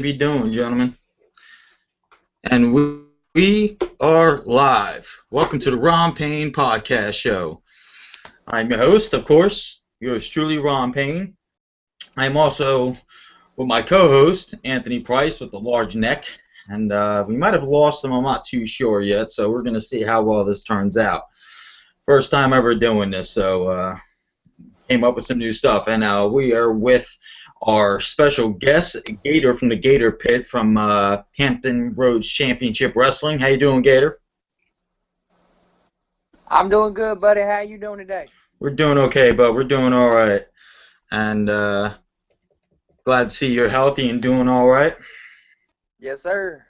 be doing, gentlemen? And we are live. Welcome to the Ron Payne Podcast Show. I'm your host, of course, yours truly, Ron Payne. I'm also with my co-host, Anthony Price, with the large neck. And we might have lost him, I'm not too sure yet, so we're going to see how well this turns out. First time ever doing this, so came up with some new stuff. And we are with our special guest, Gator from the Gator Pit from Hampton Roads Championship Wrestling. How you doing, Gator? I'm doing good, buddy. How you doing today? We're doing okay, but we're doing all right. And glad to see you're healthy and doing all right. Yes, sir.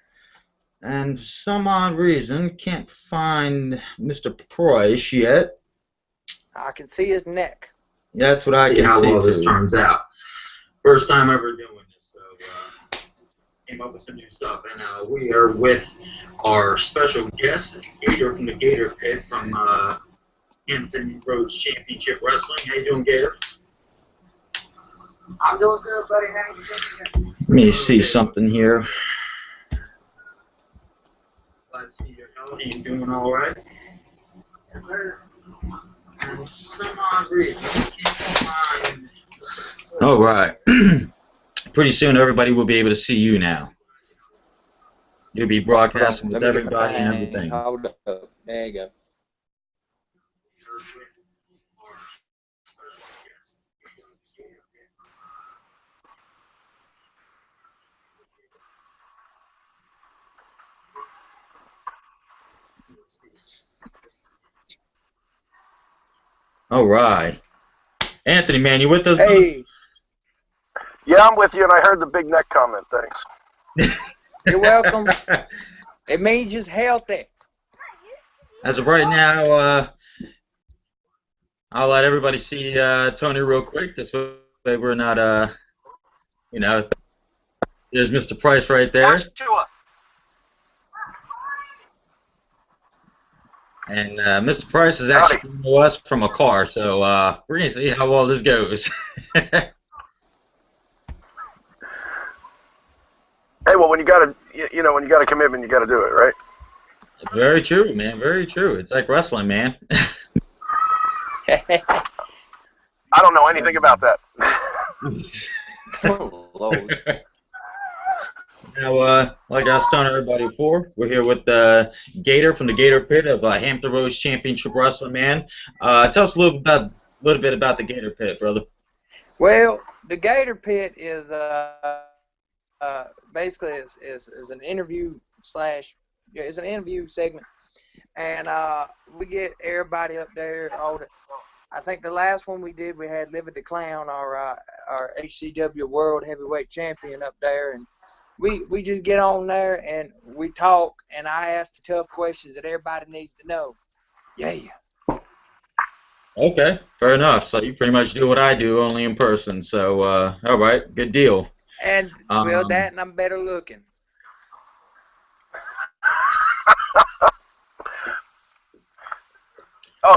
And for some odd reason, can't find Mr. Price yet. I can see his neck. Yeah, that's what I can see. How well this turns out. First time ever doing this, so came up with some new stuff. And we are with our special guest, Gator from the Gator Pit from Hampton Roads Championship Wrestling. How you doing, Gator? I'm doing good, buddy. How you doing? Let me see something here. Glad to see you're healthy and doing all right. Yes, sir. And for some odd reason, I can't find. All right. Pretty soon, everybody will be able to see you now. You'll be broadcasting with everybody and everything. Hold up. There you go. All right. Anthony, man, you with us? Hey. Yeah, I'm with you, and I heard the big neck comment. Thanks. You're welcome. It means just healthy. As of right now, I'll let everybody see Tony real quick. This way we're not, there's Mr. Price right there. And Mr. Price is actually coming to us from a car, so we're going to see how well this goes. Hey, well, when you got a commitment, you got to do it, right? Very true, man. Very true. It's like wrestling, man. I don't know anything about that. Oh, Lord. Now, like I was telling everybody before, we're here with Gator from the Gator Pit of Hampton Roads Championship Wrestling, man. Tell us a little bit about the Gator Pit, brother. Well, the Gator Pit is basically is an interview it's an interview segment, and we get everybody up there. I think the last one we did, we had Livid the Clown, our HCW World Heavyweight Champion, up there, and we just get on there and we talk, and I ask the tough questions that everybody needs to know. Yeah. Okay, fair enough. So you pretty much do what I do, only in person. So, all right, good deal. And well, that and I'm better looking.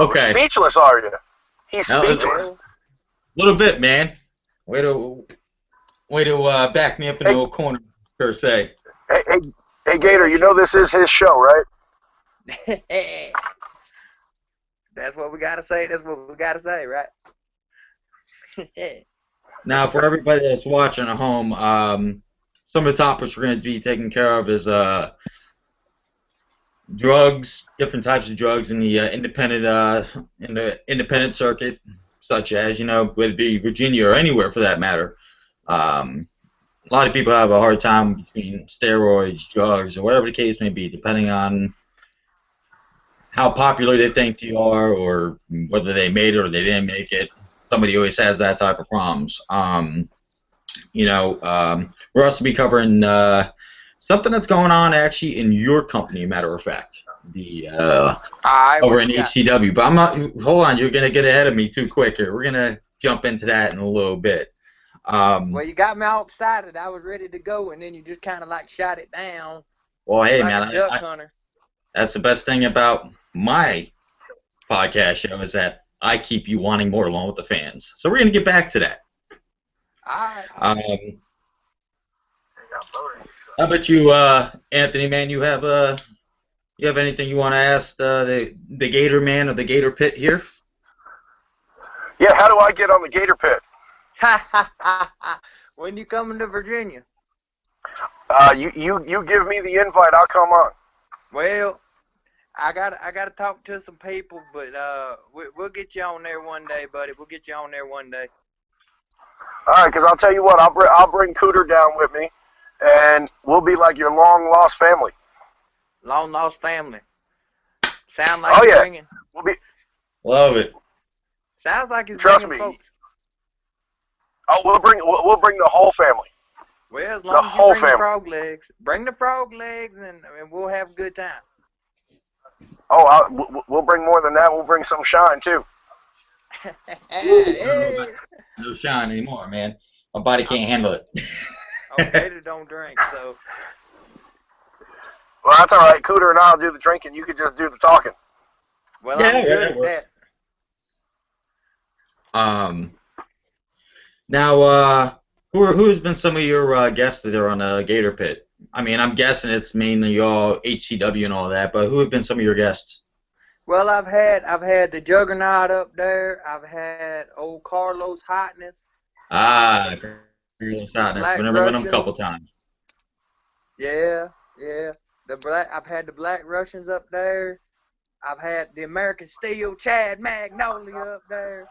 Okay. Speechless, are you? He's speechless. A little bit, man. Way to back me up in the corner, per se. Hey, Gator, you know this is his show, right? That's what we gotta say. That's what we gotta say, right? Now, for everybody that's watching at home, some of the topics we're going to be taking care of is drugs, different types of drugs in the independent circuit, such as, whether it be Virginia or anywhere for that matter. A lot of people have a hard time between steroids, drugs, or whatever the case may be, depending on how popular they think you are or whether they made it or they didn't make it. Somebody always has that type of problems. We're also be covering something that's going on actually in your company, matter of fact, over in HCW. But I'm not. Hold on, you're gonna get ahead of me too quick here. We're gonna jump into that in a little bit. Well, you got me all excited. I was ready to go, and then you just kind of like shot it down. Well, hey, like man, a duck hunter. That's the best thing about my podcast show is that I keep you wanting more along with the fans. So we're going to get back to that. All right. How about you, Anthony? Man, you have anything you want to ask the Gator man of the Gator Pit here? Yeah, how do I get on the Gator Pit? When you coming to Virginia? You give me the invite, I'll come on. Well, I gotta talk to some people, but we'll get you on there one day, buddy. We'll get you on there one day. All right, because I'll tell you what, I'll bring Cooter down with me, and we'll be like your long lost family. Long lost family. Sound like Oh you're yeah, bringing. we'll be. Love it. Sounds like he's Trust bringing me. folks. Oh, we'll bring the whole family. Well, as long as you whole bring the family. frog legs, and we'll have a good time. Oh, we'll bring more than that. We'll bring some shine too. Hey. No shine anymore, man. My body can't handle it. Oh, Gator don't drink, so. Well, that's all right. Cooter and I'll do the drinking. You could just do the talking. Well, Yeah, I'm yeah, good that at works. that. Now, who's been some of your guests there on Gator Pit? I mean, I'm guessing it's mainly all HCW and all that, but who have been some of your guests? Well, I've had the Juggernaut up there. I've had old Carlos Hotness. Ah, Carlos Hotness. Black I've never met him a couple Russians. times. Yeah. I've had the Black Russians up there. I've had the American Steel Chad Magnolia up there.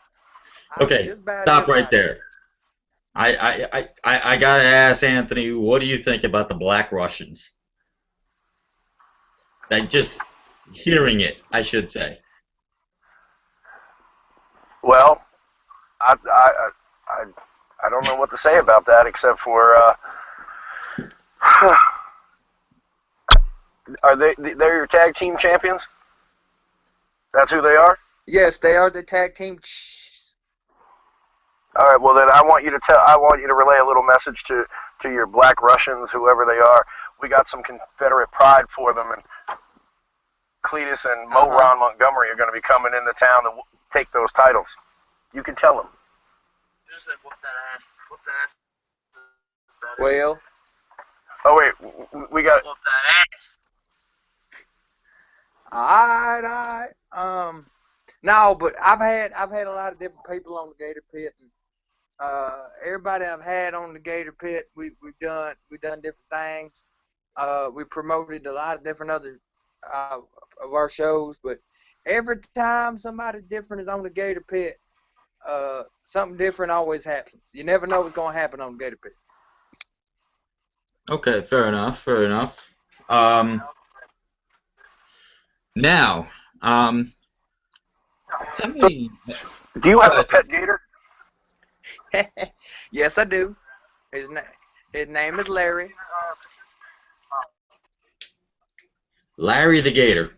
Okay, Just about stop right everybody. there. I gotta ask Anthony, what do you think about the Black Russians? Like just hearing it, I should say. Well, I don't know what to say about that except for they're your tag team champions? That's who they are? Yes, they are the tag team. All right, well then I want you to relay a little message to your Black Russians, whoever they are. We got some Confederate pride for them, and Cletus and Mo Ron Montgomery are going to be coming into town to take those titles. You can tell them. Just like whoop that ass. Whoop that ass. Well, Oh wait, we got. Whoop that ass. alright. No, but I've had a lot of different people on the Gator Pit, and everybody I've had on the Gator Pit, we've done different things. We promoted a lot of different other of our shows, but every time somebody different is on the Gator Pit, something different always happens. You never know what's going to happen on the Gator Pit. Okay, fair enough, fair enough. Now, tell me. Do you have a pet gator? Yes, I do. His name is Larry. Larry the Gator.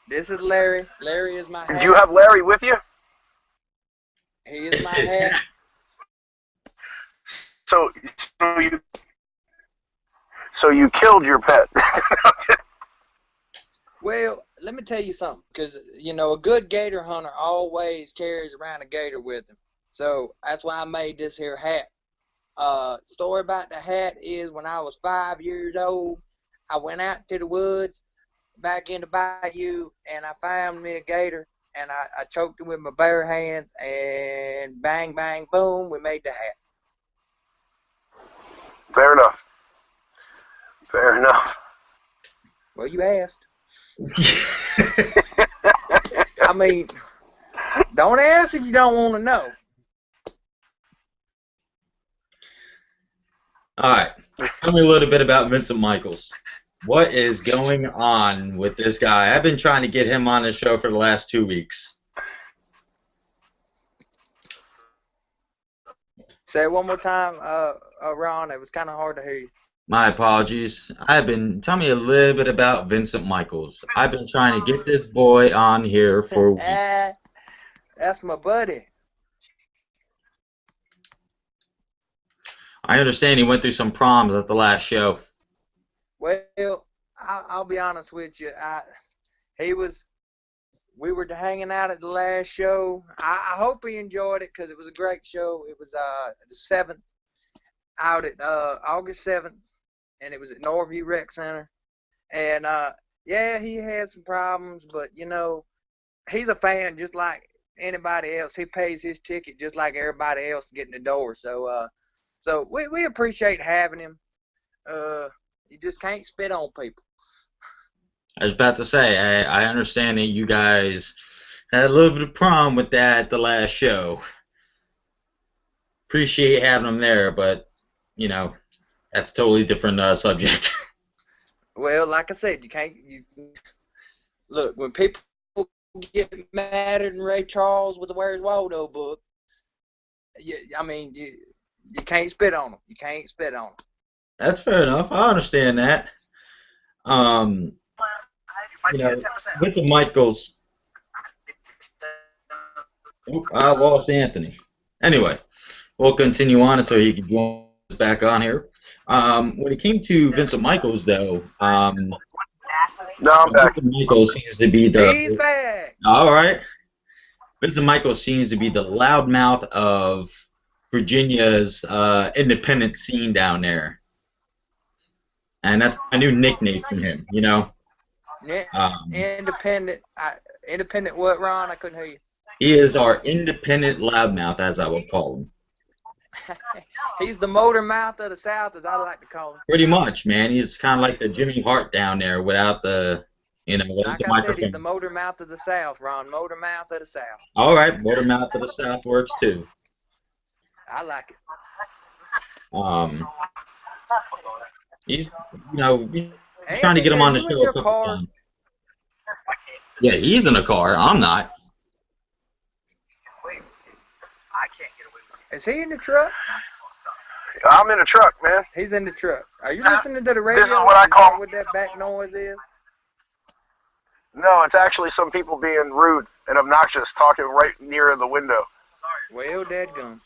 This is Larry. Larry is my hat. Do you have Larry with you? He is It's my his hat. hat. So you killed your pet. Well, let me tell you something, because, a good gator hunter always carries around a gator with him. So that's why I made this here hat. Story about the hat is when I was 5 years old, I went out to the woods, back in the bayou, and I found me a gator, and I choked him with my bare hands, and bang, bang, boom, we made the hat. Fair enough. Fair enough. Well, you asked. I mean, don't ask if you don't want to know. All right, tell me a little bit about Vincent Michaels. What is going on with this guy? I've been trying to get him on the show for the last 2 weeks. Say it one more time, Ron. It was kind of hard to hear you. My apologies. Tell me a little bit about Vincent Michaels. I've been trying to get this boy on here for weeks. That's my buddy. I understand he went through some problems at the last show. Well, I'll be honest with you. We were hanging out at the last show. I hope he enjoyed it because it was a great show. It was the 7th. out at August 7th, and it was at Norview Rec Center. And yeah, he had some problems, but you know, he's a fan just like anybody else. He pays his ticket just like everybody else to get in the door. So so we appreciate having him. You just can't spit on people. I was about to say, I understand that you guys had a little bit of problem with that at the last show. Appreciate having him there, but, you know, that's a totally different subject. Well, like I said, you can't. Look, when people get mad at Ray Charles with the Where's Waldo book, I mean, you can't spit on them. You can't spit on them. That's fair enough. I understand that. You know, Vincent Michaels. Oop, I lost Anthony. Anyway, we'll continue on until he can join us back on here. When it came to Vincent Michaels, though, No, I'm back. Vincent Michaels seems to be the. He's back. All right. Vincent Michaels seems to be the loudmouth of Virginia's independent scene down there, and that's my new nickname for him. You know. Independent. Independent what, Ron? I couldn't hear you. He is our independent loudmouth, as I would call him. He's the motor mouth of the South, as I like to call him. Pretty much, man. He's kind of like the Jimmy Hart down there without the, you know, without Like the I microphone. said, he's the motor mouth of the South, Ron. Motor mouth of the South. All right, motor mouth of the South works too. I like it. He's, you know, Hey, trying to get him on the you in show your a couple car? times. Yeah, he's in a car. I'm not. Wait, I can't get away with it. Is he in the truck? I'm in a truck, man. He's in the truck. Are you listening to the radio? This is what I call- that what that back noise is? No, it's actually some people being rude and obnoxious, talking right near the window. Well, dadgum.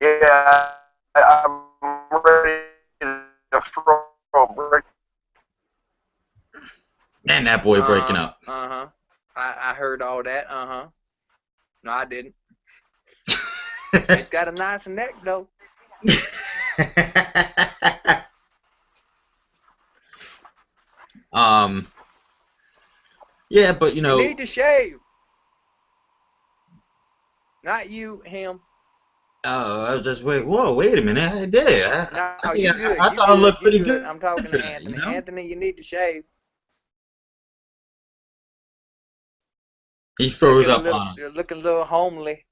Yeah, I'm ready to throw a brick. Man, that boy breaking up. Uh-huh. I heard all that. Uh-huh. No, I didn't. He's got a nice neck, though. Yeah, but you know. You need to shave. Not you, him. Oh, I was just wait. Whoa, wait a minute. I did. No, you good. I You thought I good, looked you pretty good. good. I'm talking to today, Anthony. you know? Anthony, you need to shave. He froze Looking a up little- on You're looking a little homely.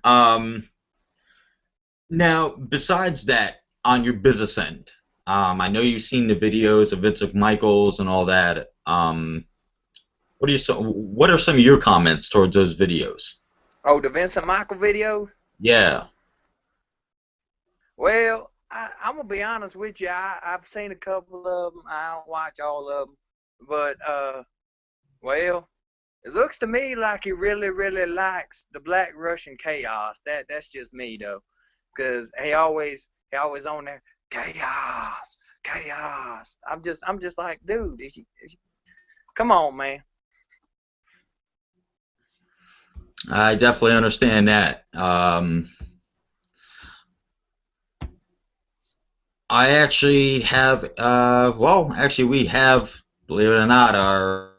us. Now, besides that, on your business end, I know you've seen the videos of Vincent Michaels and all that. What are some of your comments towards those videos? Oh, the Vincent Michael video? Yeah. Well, I'm going to be honest with you. I've seen a couple of them. I don't watch all of them. But, well, it looks to me like he really, really likes the Black Russian chaos. That's just me, though. Because he always on there, chaos, chaos. I'm just like, dude, come on, man. I definitely understand that. I actually have, we have, believe it or not, our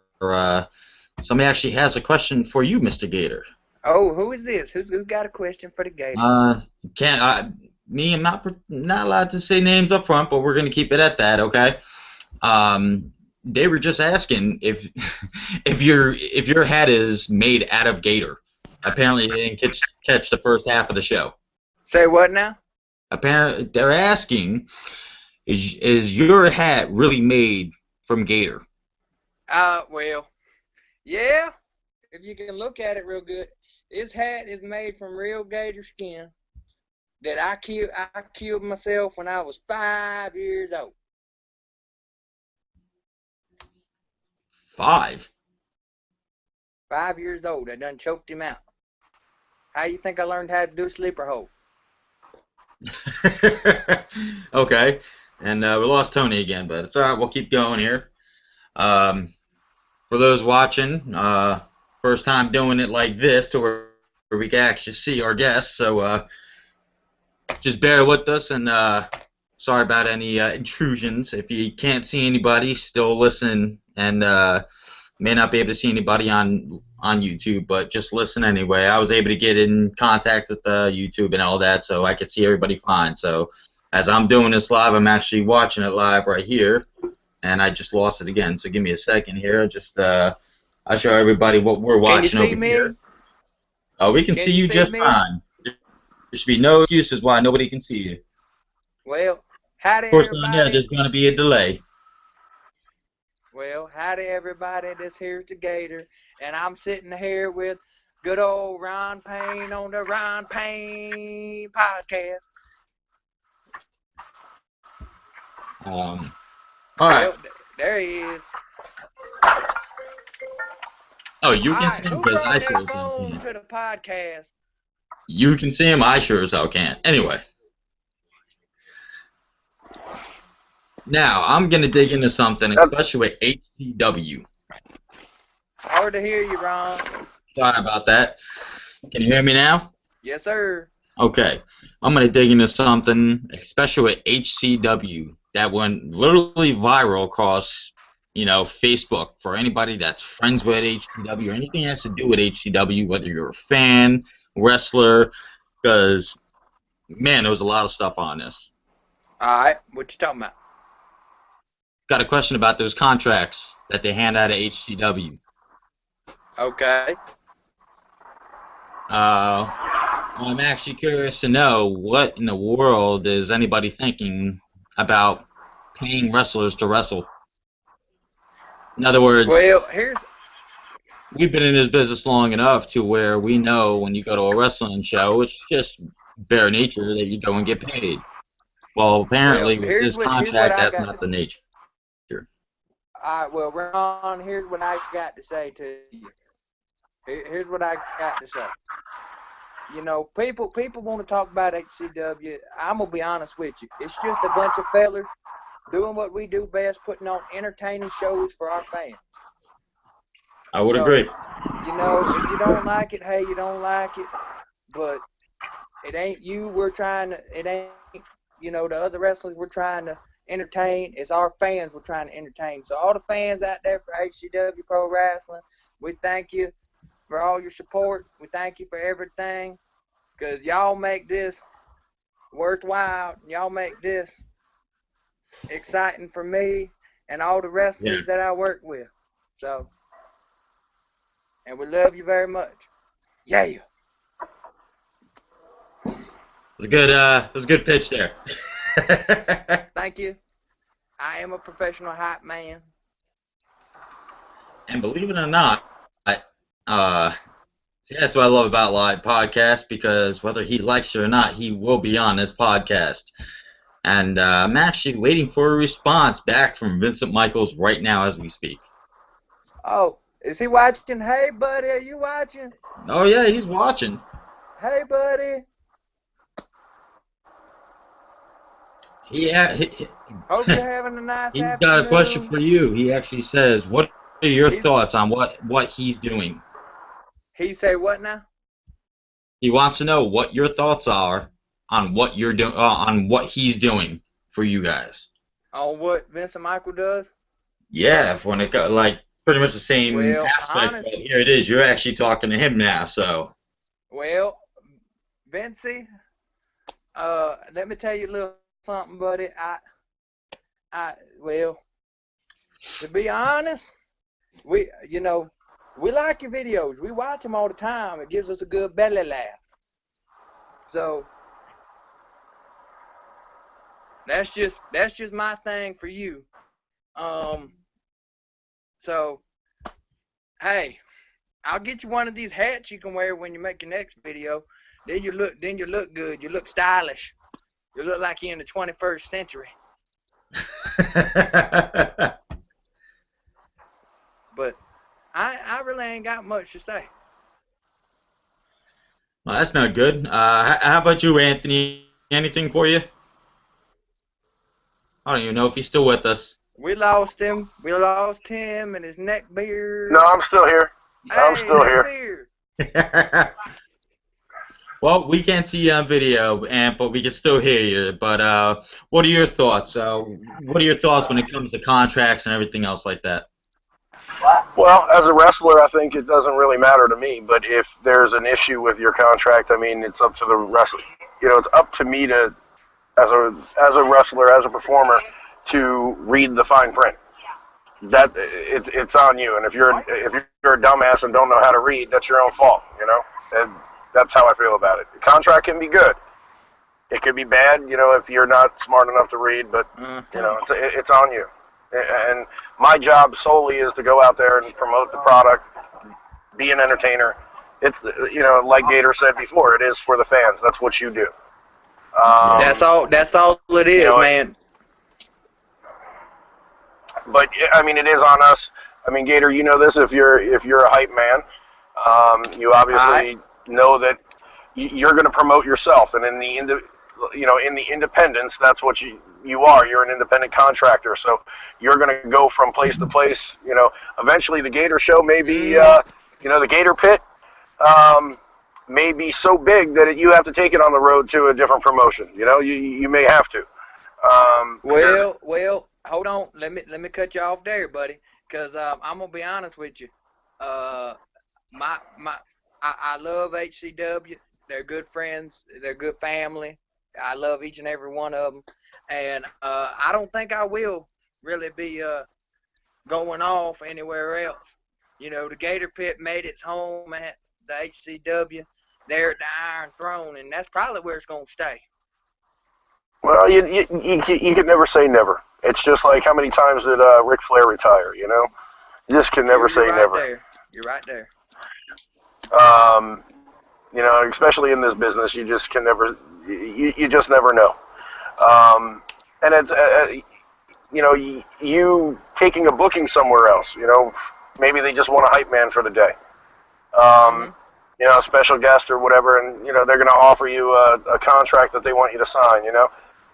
somebody actually has a question for you, Mr. Gator. Oh, who is this? Who's got a question for the Gator? I'm not allowed to say names up front, but we're going to keep it at that, okay? They were just asking if your hat is made out of gator. Apparently, they didn't catch the first half of the show. Say what now? Apparently, they're asking, is your hat really made from gator? Well, yeah. If you can look at it real good, this hat is made from real gator skin that I killed myself when I was 5 years old. 5? 5 years old. I done choked him out. How you think I learned how to do sleeper hold? Okay, and we lost Tony again, but it's all right. We'll keep going here. For those watching, first time doing it like this to where we can actually see our guests. So just bear with us, and sorry about any intrusions. If you can't see anybody, still listen, and may not be able to see anybody on YouTube, but just listen anyway. I was able to get in contact with YouTube and all that, so I could see everybody fine. So as I'm doing this live, I'm actually watching it live right here, and I just lost it again. So give me a second here. Just I'll show everybody what we're watching over here. Oh, we can see you just fine. There should be no excuses why nobody can see you. Well, howdy Of course, everybody. there's going to be a delay. Well, howdy everybody. This here's the Gator, and I'm sitting here with good old Ron Payne on the Ron Payne podcast. All right. Well, there he is. Oh, you can see him who because brought I that sure phone can. to the podcast? You can see him. I sure as hell can't. Anyway. Now, I'm going to dig into something, especially with HCW. Hard to hear you, Ron. Sorry about that. Can you hear me now? Yes, sir. Okay. I'm going to dig into something, especially with HCW, that went literally viral across, Facebook. For anybody that's friends with HCW or anything that has to do with HCW, whether you're a fan, wrestler, because, man, there was a lot of stuff on this. All right. What you talking about? Got a question about those contracts that they hand out at HCW. Okay. I'm actually curious to know what in the world is anybody thinking about paying wrestlers to wrestle. In other words, well, we've been in this business long enough to where we know when you go to a wrestling show, it's just bare nature that you go and get paid. Well, apparently with this contract, that's not the nature. All right, well, Ron, here's what I got to say to you. Here's what I got to say. People want to talk about HCW. I'm going to be honest with you. It's just a bunch of fellers doing what we do best, putting on entertaining shows for our fans. I would agree. If you don't like it, hey, you don't like it. But it ain't you it ain't, the other wrestlers we're trying to entertain. It's our fans we're trying to entertain. So all the fans out there for HCW Pro Wrestling, we thank you for all your support. We thank you for everything, because y'all make this worthwhile. Y'all make this exciting for me and all the wrestlers that I work with. So, and we love you very much. Yeah. It was a good pitch there. Thank you. I am a professional hype man. And believe it or not, that's what I love about live podcasts, because whether he likes it or not, he will be on this podcast. And I'm actually waiting for a response back from Vincent Michaels right now as we speak. Oh, is he watching? Hey, buddy, are you watching? Oh, yeah, he's watching. Hey, buddy. Hope you're having a nice He's afternoon. got a question for you. He actually says, what are your thoughts on what he's doing? He say what now? He wants to know what your thoughts are on what you're doing, on what he's doing for you guys. On what Vincent Michael does? Yeah, when it got pretty much the same aspect. Honestly, but here it is. You're actually talking to him now, so. Well, Vincey, let me tell you a little something, buddy. Well, to be honest, we like your videos. We watch them all the time. It gives us a good belly laugh. So that's just my thing for you. So hey, I'll get you one of these hats you can wear when you make your next video. Then you look good. You look stylish. You look like you're in the 21st century. But I really ain't got much to say. Well, that's not good. How about you, Anthony? Anything for you? I don't even know if he's still with us. We lost him. We lost him and his neck beard. No, I'm still here. I'm Hey, still here. neckbeard. Well, we can't see you on video, but we can still hear you. But what are your thoughts? What are your thoughts when it comes to contracts and everything else like that? Well, as a wrestler, I think it doesn't really matter to me. But if there's an issue with your contract, I mean, it's up to the wrestler. You know, it's up to me to, as a wrestler, as a performer, to read the fine print. It's on you. And if you're a dumbass and don't know how to read, that's your own fault. You know, and that's how I feel about it. The contract can be good. It could be bad, you know, if you're not smart enough to read. But you know, it's on you. And my job solely is to go out there and promote the product, be an entertainer. It's, you know, like Gator said before, it is for the fans. That's what you do. That's all. That's all it You is, know, man. but I mean, it is on us. I mean, Gator, you know this. If you're a hype man, you All right. obviously know that you're going to promote yourself, and you know, in the independence, that's what you are. You're an independent contractor, so you're going to go from place to place. You know, eventually the Gator show may be, you know, the Gator Pit um, may be so big that you have to take it on the road to a different promotion. You know, you may have to. Because Well, hold on. Let me cut you off there, buddy. Cause I'm gonna be honest with you. Uh, my I love HCW. They're good friends. They're good family. I love each and every one of them, and I don't think I will really be going off anywhere else. You know, the Gator Pit made its home at the HCW. There at the Iron Throne, and that's probably where it's gonna stay. well, you can never say never. It's just like how many times did Ric Flair retire? You know, you just can never You're say right never. there. You're right there. Um, you know, especially in this business, you just can never. You just never know. And you know, you taking a booking somewhere else. You know, maybe they just want a hype man for the day. Mhm. You know, a special guest or whatever, and you know they're going to offer you a contract that they want you to sign. You know,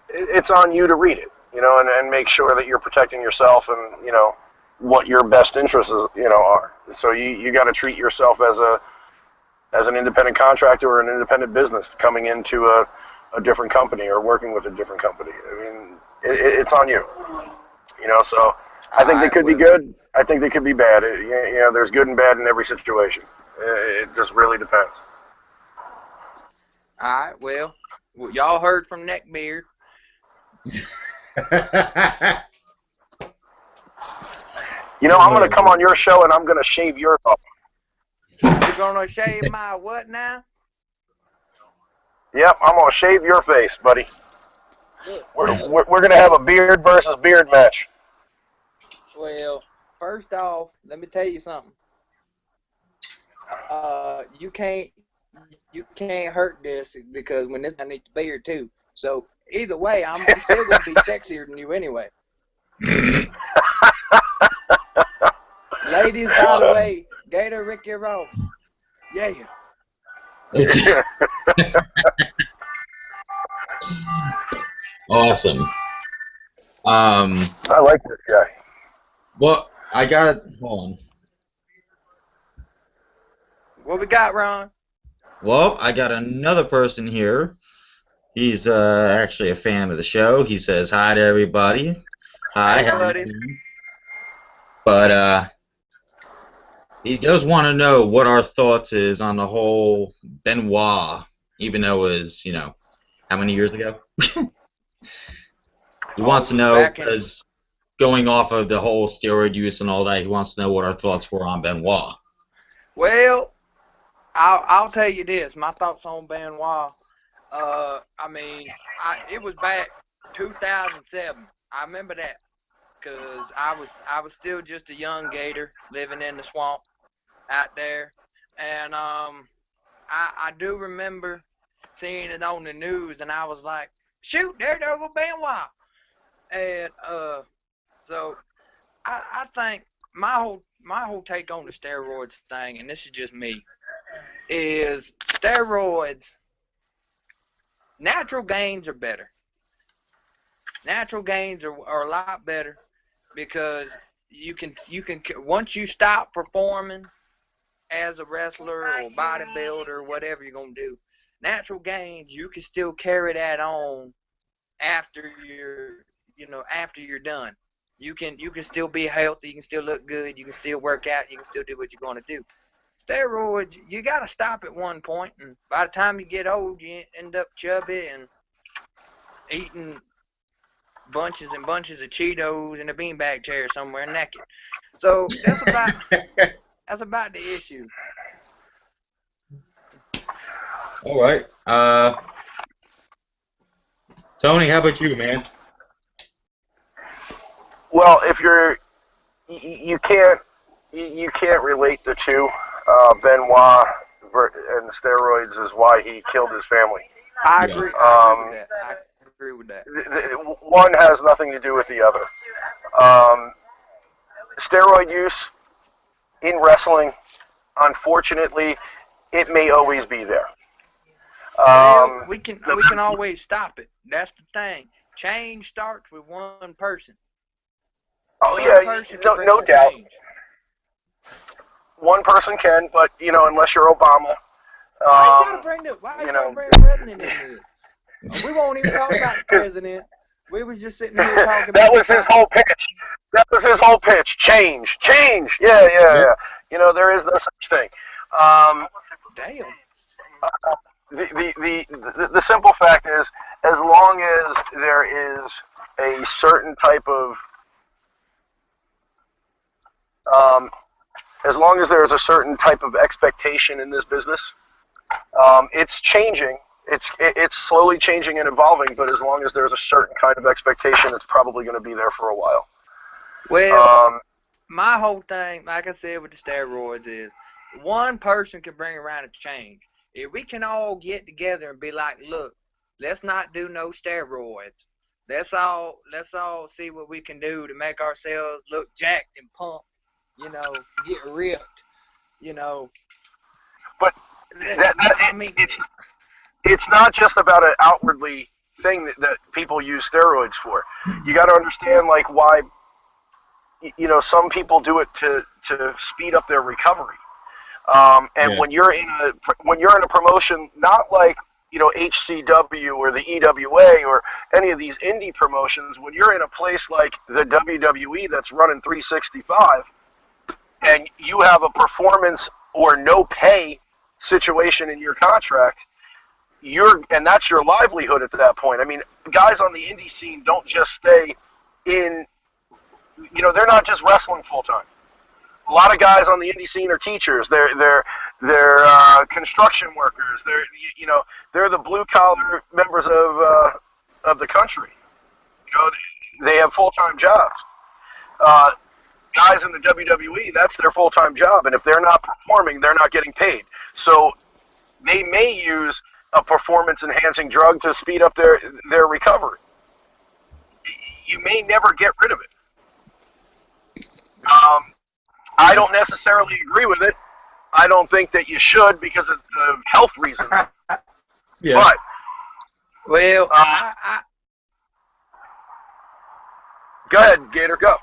it's on you to read it. You know, and make sure that you're protecting yourself and you know what your best interests you know are. So you got to treat yourself as an independent contractor or an independent business coming into a different company or working with a different company. I mean, it's on you. You know, so I All think they right. could be Well. good. I think they could be bad. You know, there's good and bad in every situation. It just really depends. All right. Well, y'all heard from Neckbeard. You know, I'm going to come on your show and I'm going to shave yours off. You're gonna shave my what now? Yep, I'm going to shave your face, buddy. Look, We're going to have a beard versus beard match. well, first off, let me tell you something. You can't hurt this because when this I need the beard too. So either way, I'm still gonna be sexier than you anyway. Ladies, by the way, Gator Ricky Ross. Yeah. Awesome. I like this guy. Well, I got. Hold on. What we got, Ron? Well, I got another person here. He's actually a fan of the show. He says hi to everybody. Hi, Hey, how you buddy. doing? But he does want to know what our thoughts is on the whole Benoit, even though it was, you know, how many years ago? He wants to Was know back in. because going off of the whole steroid use and all that, he wants to know what our thoughts were on Benoit. Well, I'll tell you this. My thoughts on Benoit. I mean, it was back 2007. I remember that because I was still just a young gator living in the swamp out there, and I do remember seeing it on the news, and I was like, shoot, there goes Benoit, and so I think my whole take on the steroids thing, and this is just me, is steroids. Natural gains are better. Natural gains are a lot better because you can once you stop performing, as a wrestler or bodybuilder, whatever you're gonna do. Natural gains, you can still carry that on after after you're done. You can still be healthy, you can still look good, you can still work out, you can still do what you're gonna do. Steroids, you gotta stop at one point, and by the time you get old, you end up chubby and eating bunches and bunches of Cheetos in a beanbag chair somewhere naked. So that's about the issue. All right. Tony, how about you, man? Well, if you can't relate the two. Benoit and steroids is why he killed his family. I Yeah. agree. I agree with that. One has nothing to do with the other. Steroid use in wrestling, unfortunately, it may always be there. Well, we can always stop it. That's the thing. Change starts with one person. Oh One yeah, person no, can bring no that doubt. change. One person can, but unless you're Obama, Why you gotta bring the president in here? We won't even talk about the president. We was just sitting here talking that about was his whole pitch. That was his whole pitch. Change, change. Yeah, yeah, Yep. yeah. There is no such thing. Um, damn. the simple fact is, as long as there is a certain type of um, as long as there is a certain type of expectation in this business, it's changing. It's slowly changing and evolving. But as long as there's a certain kind of expectation, it's probably going to be there for a while. Well, Um, my whole thing, like I said with the steroids, is one person can bring around a change. If we can all get together and be like, look, let's not do no steroids. Let's all see what we can do to make ourselves look jacked and pumped, get ripped, you know. but I mean, it's not just about an outwardly thing that people use steroids for. You got to understand like why some people do it to speed up their recovery. And Yeah. when you're in a promotion, not like HCW or the EWA or any of these indie promotions, when you're in a place like the WWE that's running 365, and you have a performance or no pay situation in your contract, and that's your livelihood at that point. I mean, guys on the indie scene don't just stay in. They're not just wrestling full time. A lot of guys on the indie scene are teachers. They're construction workers. They're the blue collar members of the country. They have full time jobs. Guys in the WWE, that's their full time job, and if they're not performing, they're not getting paid. So they may use a performance enhancing drug to speed up their recovery. You may never get rid of it. I don't necessarily agree with it. I don't think that you should because of health reasons. Yeah. But well, go ahead, Gator, go.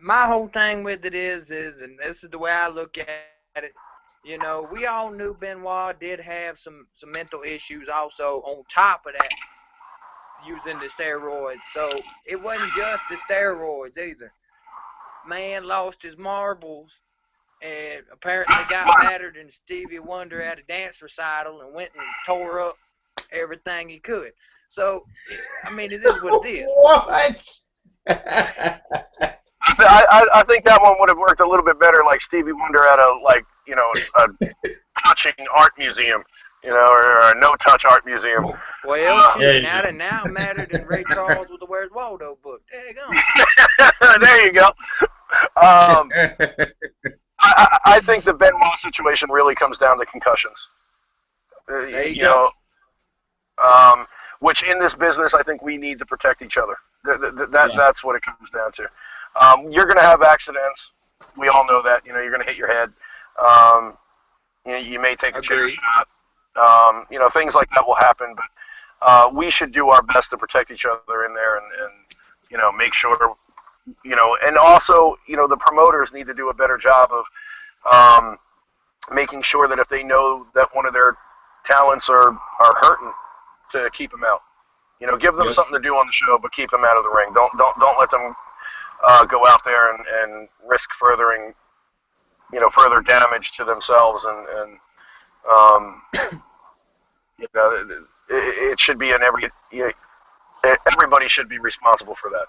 my whole thing with it is, and this is the way I look at it. We all knew Benoit did have some mental issues also on top of that, using the steroids. So it wasn't just the steroids either. Man lost his marbles and apparently got madder than Stevie Wonder at a dance recital and went and tore up everything he could. So, it is what it is. What? I think that one would have worked a little bit better, like Stevie Wonder at a touching art museum, or a no-touch art museum. Well, shit, Yeah, now madder than Ray Charles with the Where's Waldo book. There you go. There you go. I think the Benoit situation really comes down to concussions. There you go. Which in this business, I think we need to protect each other. That's what it comes down to. You're going to have accidents. We all know that. You're going to hit your head. You may take a chair shot. Things like that will happen. But we should do our best to protect each other in there and make sure. And also, the promoters need to do a better job of making sure that if they know that one of their talents are hurting, to keep them out. You know, give them Yep. something to do on the show, but keep them out of the ring. Don't let them go out there and risk furthering, further damage to themselves. And it should be in everybody should be responsible for that,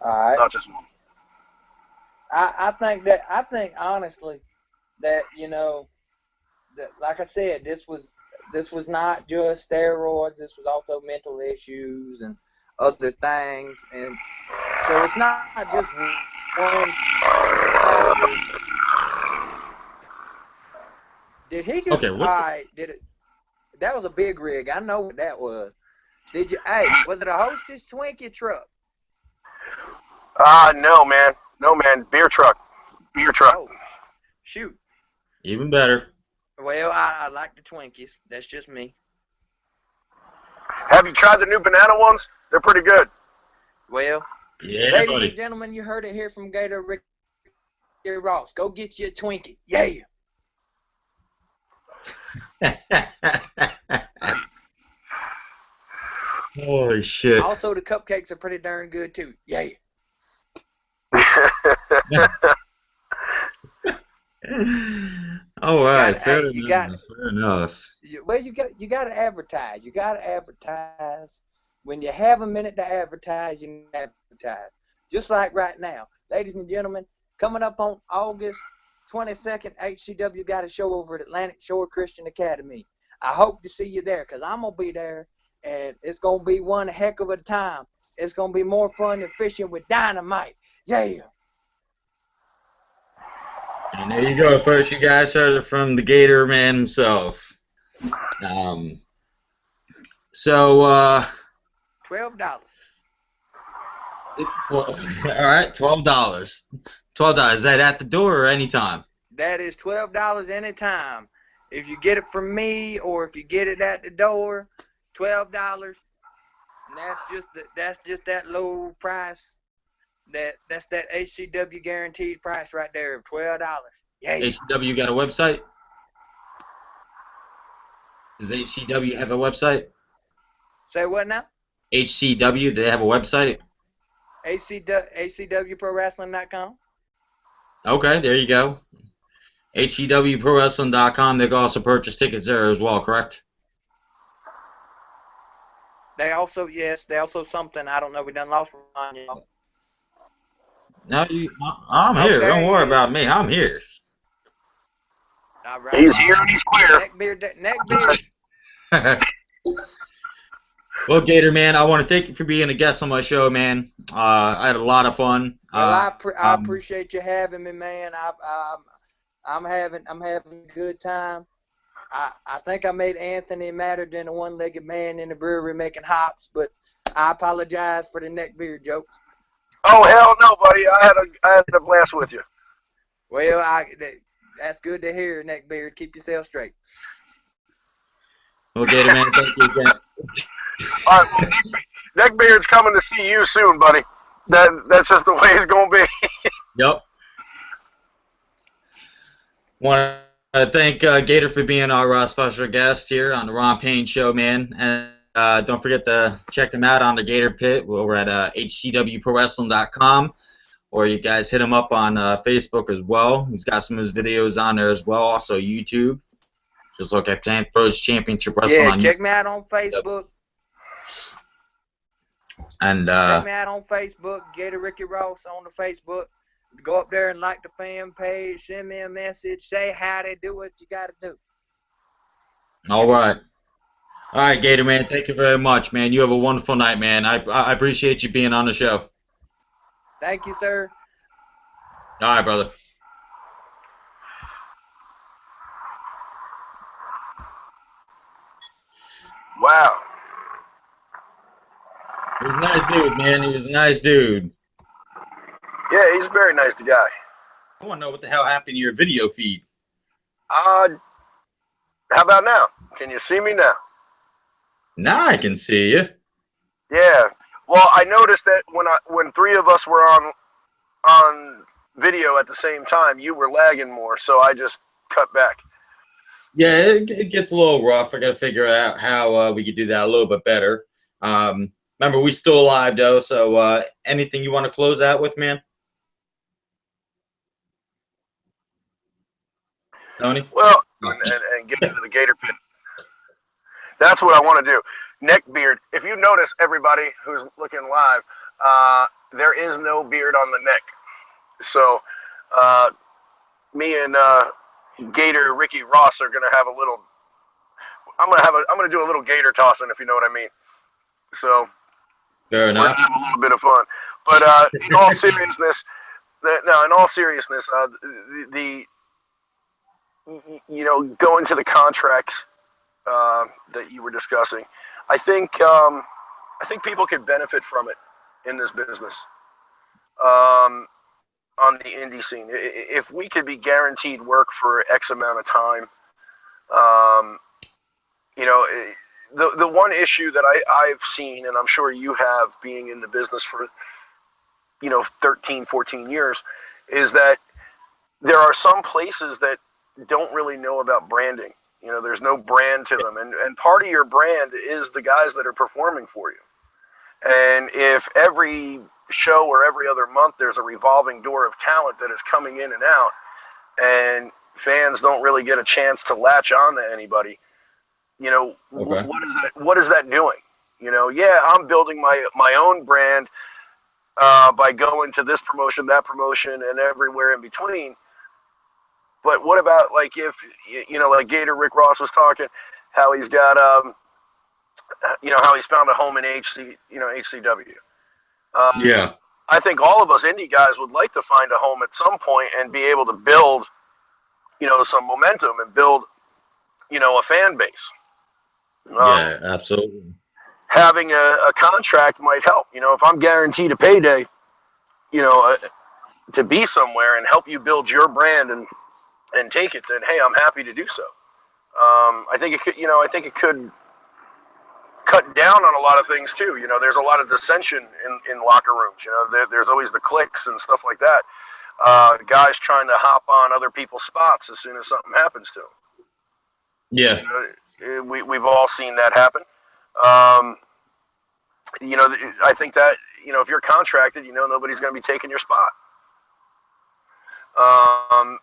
All right. not just one. I think honestly that, that, like I said, this was not just steroids. This was also mental issues and other things, and so it's not just one factor. Did he just? Okay, All what? right. Did it? That was a big rig. I know what that was. Did you? Hey, was it a Hostess Twinkie truck? No, man. No, man. Beer truck. Beer truck. Oh, shoot. Even better. Well, I like the Twinkies. That's just me. Have you tried the new banana ones? They're pretty good. Well, Yeah, ladies buddy. and gentlemen, you heard it here from Gator Ricky Ross. Go get you a Twinkie. Yeah. Holy shit. Also, the cupcakes are pretty darn good too. Yeah. All right, gotta- fair hey, you got- enough. Fair enough. Well, you got to advertise. You got to advertise. When you have a minute to advertise, you advertise. Just like right now, ladies and gentlemen, coming up on August 22nd, HCW got a show over at Atlantic Shore Christian Academy. I hope to see you there, because I'm gonna be there, and it's gonna be one heck of a time. It's gonna be more fun than fishing with dynamite. Yeah. And there you go, folks. You guys heard it from the Gator man himself. So, $12. all right, $12. $12. Is that at the door or anytime? That is $12 anytime. If you get it from me or if you get it at the door, $12. And that's just that low price. That's that HCW guaranteed price right there of $12. Yeah. HCW got a website? Does HCW have a website? Say what now? HCW, do they have a website? HCWProWrestling.com. Okay, there you go. HCWProWrestling.com. They can also purchase tickets there as well, correct? They also something, I don't know, we done lost on y'all. No, I'm here. Okay. Don't worry about me. I'm here. All right. He's here and he's queer. Neckbeard. Well, Gator man, I want to thank you for being a guest on my show, man. I had a lot of fun. Well, I appreciate you having me, man. I'm having a good time. I think I made Anthony madder than a one-legged man in the brewery making hops, but I apologize for the neckbeard jokes. Oh hell no, buddy! I had a blast with you. Well, that's good to hear, neckbeard. Keep yourself straight. Well, Gator man, thank you again. All right, well, Neckbeard's coming to see you soon, buddy. That's just the way it's gonna be. Yep. Want to thank Gator for being our special guest here on the Ron Payne Show, man. And don't forget to check him out on the Gator Pit. We're at hcwprowrestling.com, or you guys hit him up on Facebook as well. He's got some of his videos on there as well. Also YouTube. Just look at Pros Championship Wrestling. Yeah, on check me out on Facebook. And check me out on Facebook. Gator Ricky Ross on the Facebook. Go up there and like the fan page. Send me a message. Say howdy. Do what you got to do. all right. All right, Gator man. Thank you very much, man. You have a wonderful night, man. I appreciate you being on the show. Thank you, sir. All right, brother. Wow. He was a nice dude, man. He was a nice dude. Yeah, he's a very nice guy. I want to know what the hell happened to your video feed. How about now? Can you see me now? Now I can see you. Yeah. Well, I noticed that when three of us were on video at the same time, you were lagging more, so I just cut back. Yeah, it gets a little rough. I got to figure out how we could do that a little bit better. Remember, we still alive though. So anything you want to close out with, man? Tony? Well, and get into the gator pit. That's what I want to do. Neck beard. If you notice, everybody who's looking live, there is no beard on the neck. So me and Gator Ricky Ross are gonna have a little. I'm gonna do a little gator tossing, if you know what I mean. So Fair we're gonna enough. have a little bit of fun. But in all seriousness, no, in all seriousness, the going to the contracts that you were discussing, I think people could benefit from it in this business. On the indie scene, if we could be guaranteed work for X amount of time, um, you know, the one issue that I've seen, and I'm sure you have, being in the business for 13, 14 years, is that there are some places that don't really know about branding. There's no brand to them, and part of your brand is the guys that are performing for you. And if every show or every other month there's a revolving door of talent that is coming in and out, and fans don't really get a chance to latch on to anybody, Okay. what is that doing? Yeah, I'm building my own brand by going to this promotion, that promotion, and everywhere in between. But what about, like, if like Gator Rick Ross was talking, how he's got how he's found a home in HCW. Yeah. I think all of us indie guys would like to find a home at some point and be able to build some momentum and build a fan base. Yeah, absolutely. Having a contract might help. If I'm guaranteed a payday, to be somewhere and help you build your brand and take it, then hey, I'm happy to do so. I think it could. I think it could cut down on a lot of things too. There's a lot of dissension in locker rooms. There's always the cliques and stuff like that. Guys trying to hop on other people's spots as soon as something happens to them. Yeah. We've all seen that happen. I think that if you're contracted, nobody's going to be taking your spot. I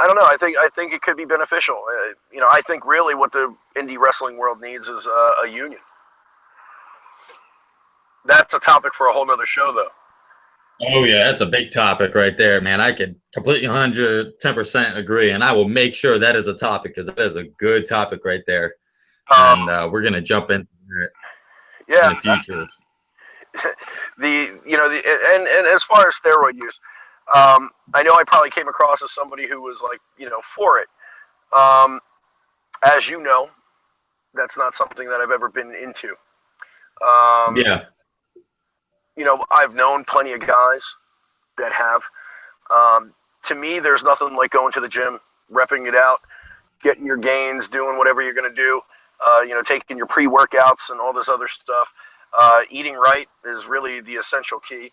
don't know. I think it could be beneficial. I think really what the indie wrestling world needs is a union. That's a topic for a whole nother show, though. Oh yeah, that's a big topic right there, man. I could completely 110% agree, and I will make sure that is a topic because that is a good topic right there. And we're gonna jump into it in Yeah, the future. and as far as steroid use, I know I probably came across as somebody who was like for it. As you know, that's not something that I've ever been into. Yeah. I've known plenty of guys that have. To me, there's nothing like going to the gym, repping it out, getting your gains, doing whatever you're going to do, taking your pre-workouts and all this other stuff. Eating right is really the essential key.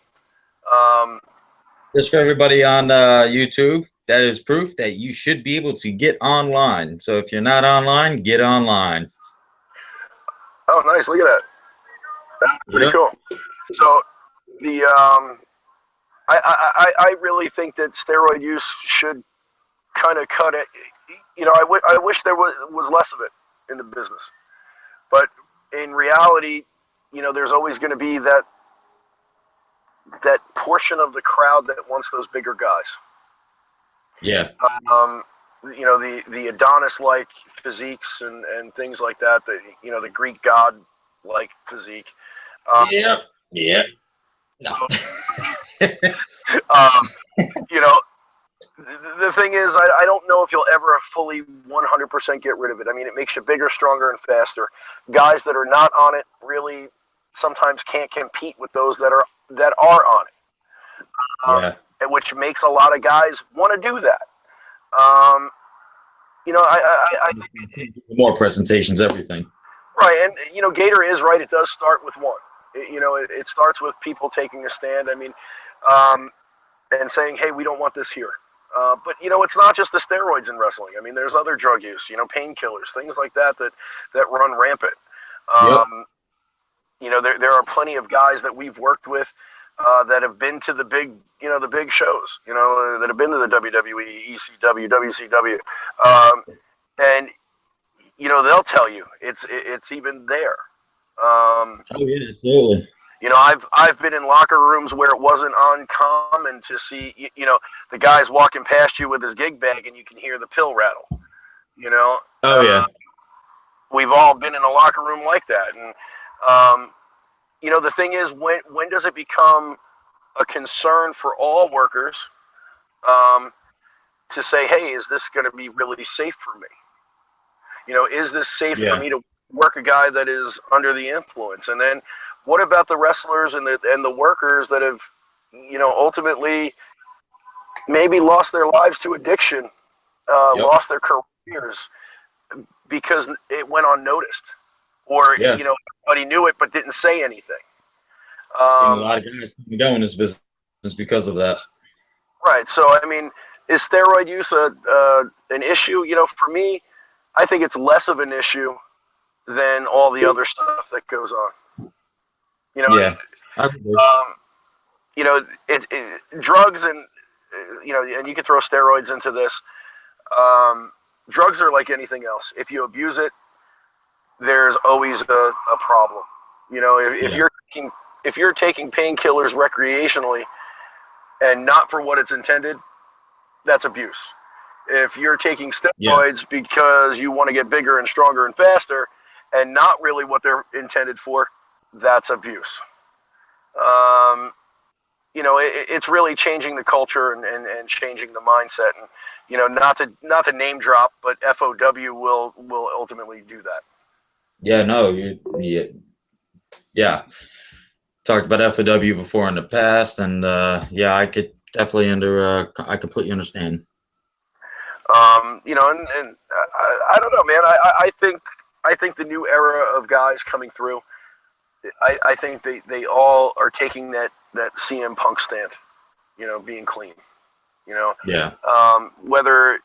Just for everybody on YouTube, that is proof that you should be able to get online. So if you're not online, get online. Oh, nice! Look at that. That's pretty Yep. cool. So the I really think that steroid use should kind of cut it. I wish there was less of it in the business, but in reality, there's always going to be that portion of the crowd that wants those bigger guys. Yeah. The Adonis-like physiques and things like that. The Greek god-like physique. Yep. Yep. No. The thing is, I don't know if you'll ever fully 100% get rid of it. I mean, it makes you bigger, stronger, and faster. Guys that are not on it really sometimes can't compete with those that are on it. Yeah. Which makes a lot of guys want to do that. I think More presentations, everything. right, and Gator is right. It does start with one. It starts with people taking a stand. I mean, and saying, "Hey, we don't want this here." But it's not just the steroids in wrestling. I mean, there's other drug use, painkillers, things like that run rampant. Yep. There are plenty of guys that we've worked with that have been to the big shows, that have been to the WWE, ECW, WCW, and theyll tell you it's even there. Oh yeah, absolutely. I've been in locker rooms where it wasn't uncommon to see the guy's walking past you with his gig bag and you can hear the pill rattle. You know, Oh yeah. we've all been in a locker room like that, and the thing is, when does it become a concern for all workers um, to say, hey, is this going to be really safe for me? Is this safe for Yeah. me to work a guy that is under the influence? And then what about the wrestlers and the workers that have, ultimately maybe lost their lives to addiction, Yep. lost their careers because it went unnoticed, or Yeah. everybody knew it but didn't say anything. Seen a Um, lot of guys come and go in this business because of that. right. So I mean, is steroid use an issue? For me, I think it's less of an issue than all the other stuff that goes on. And Yeah. I agree. drugs and and you can throw steroids into this. Drugs are like anything else. If you abuse it, there's always a problem. If Yeah. you're taking painkillers recreationally and not for what it's intended, that's abuse. If you're taking Yeah. steroids because you want to get bigger and stronger and faster and not really what they're intended for, that's abuse. Um, it's really changing the culture and changing the mindset. And not to name drop, but FOW will ultimately do that. Yeah. No. Yeah. Yeah. Talked about FOW before in the past, and yeah, I could definitely I completely understand. And I don't know, man. I think the new era of guys coming through. I think they all are taking that CM Punk stand. Being clean. You know, Yeah. whether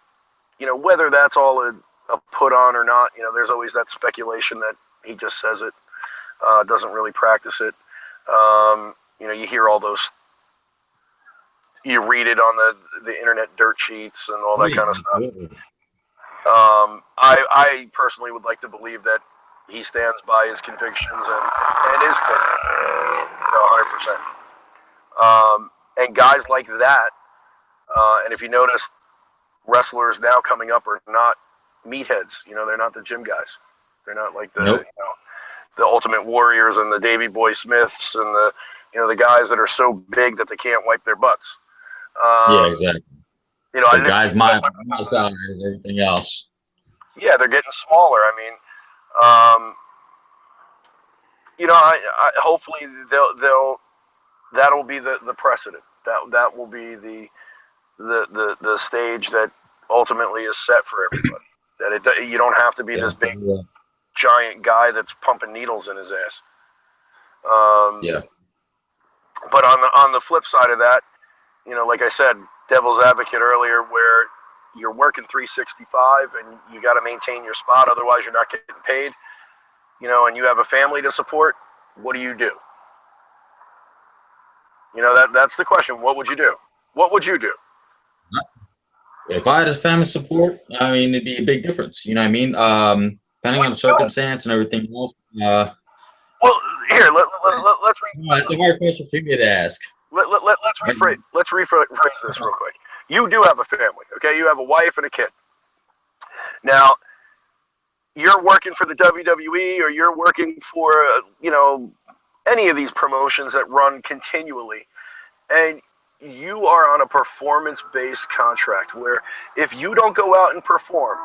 that's all a put on or not. There's always that speculation that he just says it, doesn't really practice it. You hear all those, you read it on the internet dirt sheets and all Oh that yeah. kind of stuff. Absolutely. I personally would like to believe that he stands by his convictions and is clean, 100%. And guys like that, and if you notice, wrestlers now coming up are not meatheads. They're not the gym guys. They're not like Nope. the Ultimate Warriors and the Davy Boy Smiths and the guys that are so big that they can't wipe their butts. Yeah. Um, Exactly. I The just guys my size, everything else. yeah, they're getting smaller. I mean, um, I hopefully they'll that'll be the precedent. That will be the stage that ultimately is set for everybody. That you don't have to be Yeah. this big giant guy that's pumping needles in his ass. Um, Yeah. but on the flip side of that, like I said, devil's advocate earlier, where you're working 365 and you got to maintain your spot, otherwise you're not getting paid. And you have a family to support. What do you do? That's the question. What would you do? What would you do? If I had a family support, I mean, it'd be a big difference. You know what I mean? Depending on the circumstance and everything else. Well, here let's That's a hard question for me to ask. let's rephrase this real quick. You do have a family, okay? You have a wife and a kid. Now, you're working for the WWE or you're working for any of these promotions that run continually, and you are on a performance-based contract where if you don't go out and perform,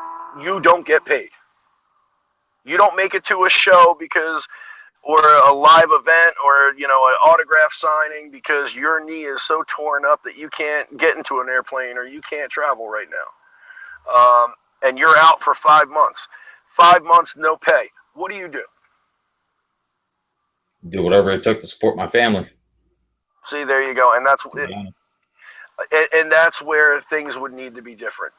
you don't get paid. You don't make it to a show because or a live event or an autograph signing because your knee is so torn up that you can't get into an airplane or you can't travel right now, and you're out for 5 months. 5 months, no pay. What do you do? Do whatever it took to support my family. See, there you go, and that's To be honest. and that's where things would need to be different.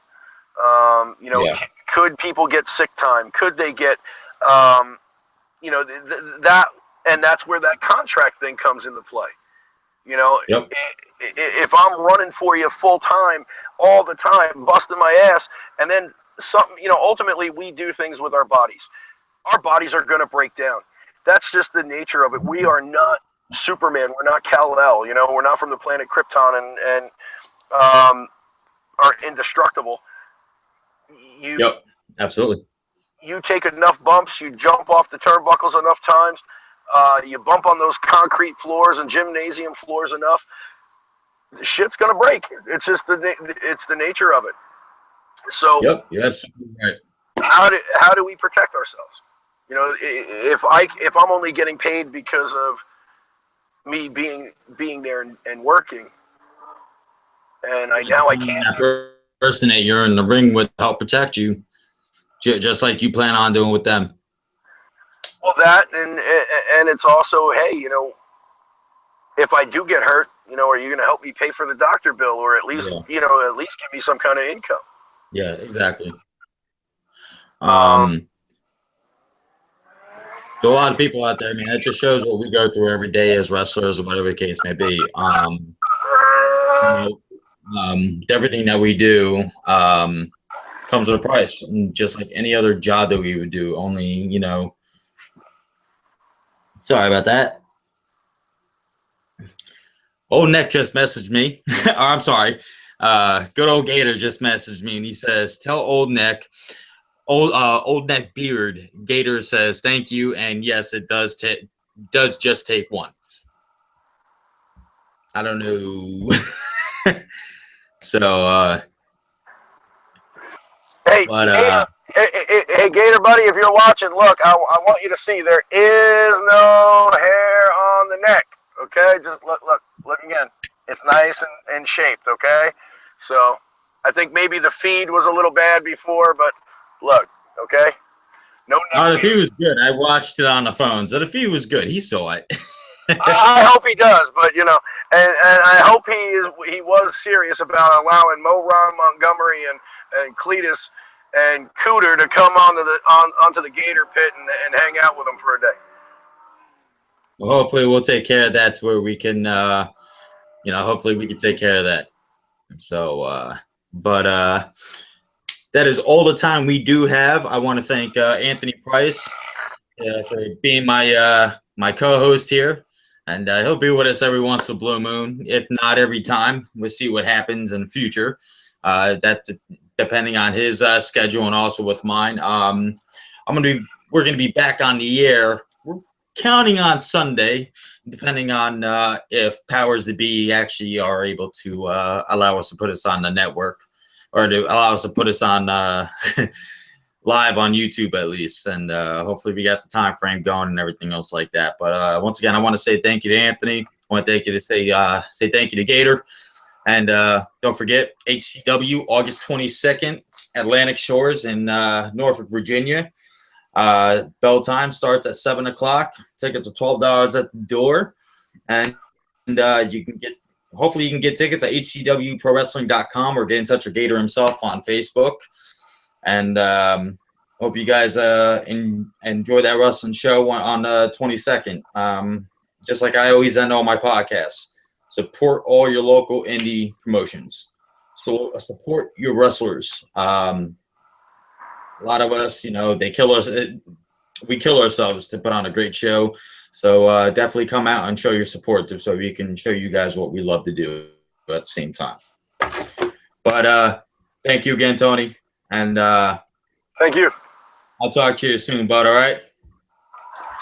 Yeah. Could people get sick time? Could they get, um, that, and that's where that contract thing comes into play. You know, Yep. if I'm running for you full time, all the time, busting my ass, and then something, ultimately we do things with our bodies. Our bodies are going to break down. That's just the nature of it. We are not Superman. We're not Kal-El. We're not from the planet Krypton and are indestructible. You Yep. Absolutely. you take enough bumps, you jump off the turnbuckles enough times, you bump on those concrete floors and gymnasium floors enough, the shit's gonna break. It's just it's the nature of it. So Yep. You're absolutely right. how do we protect ourselves? If I'm only getting paid because of me being there and working, and I can't do. That person that you're in the ring with help protect you, just like you plan on doing with them. Well, that and it's also, hey, if I do get hurt, are you going to help me pay for the doctor bill, or at least Yeah. at least give me some kind of income? Yeah. Exactly. Um, So a lot of people out there, man, it just shows what we go through every day as wrestlers or whatever the case may be. You know, everything that we do comes with a price, and just like any other job that we would do. Only, sorry about that. Old Neck just messaged me. Oh, I'm sorry. Good old Gator just messaged me, and he says, "Tell Old Neck, old Neck Beard." Gator says, "Thank you," and yes, it does just take one. I don't know. So, hey, but hey, Gator buddy, if you're watching, look, I want you to see there is no hair on the neck. Okay, just look again. It's nice and shaped. Okay, so I think maybe the feed was a little bad before, but look, okay, no neck the feed beard. was good. I watched it on the phone, so the feed was good. He saw it. I hope he does, but and I hope he was serious about allowing Ron Montgomery and Cletus and Cooter to come onto the Gator pit and hang out with him for a day. Well, hopefully, we'll take care of that to where we can, hopefully we can take care of that. So, but that is all the time we do have. I want to thank Anthony Price for being my co-host here, and he'll be with us every once in a blue moon, if not every time. We'll see what happens in the future. That depending on his schedule and also with mine. We're gonna be back on the air. We're counting on Sunday, depending on if powers that be actually are able to allow us to put us on the network, or to allow us to put us on live on YouTube at least, and hopefully we got the time frame going and everything else like that. But once again, I want to say thank you to Anthony. I want to thank you to say thank you to Gator, and don't forget HCW August 22nd, Atlantic Shores in Norfolk, Virginia. Bell time starts at 7:00. Tickets are $12 at the door, and you can get. Hopefully, you can get tickets at hcwprowrestling.com or get in touch with Gator himself on Facebook. And hope you guys enjoy that wrestling show on the 22nd. Just like I always end all my podcasts, support all your local indie promotions. So support your wrestlers. A lot of us, they kill us. We kill ourselves to put on a great show. So definitely come out and show your support so we can show you guys what we love to do at the same time. But thank you again, Tony. And thank you. I'll talk to you soon, bud. All right?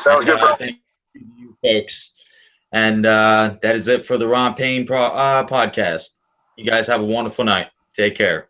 Sounds good, bro. Thank you, folks. And that is it for the Ron Payne podcast. You guys have a wonderful night. Take care.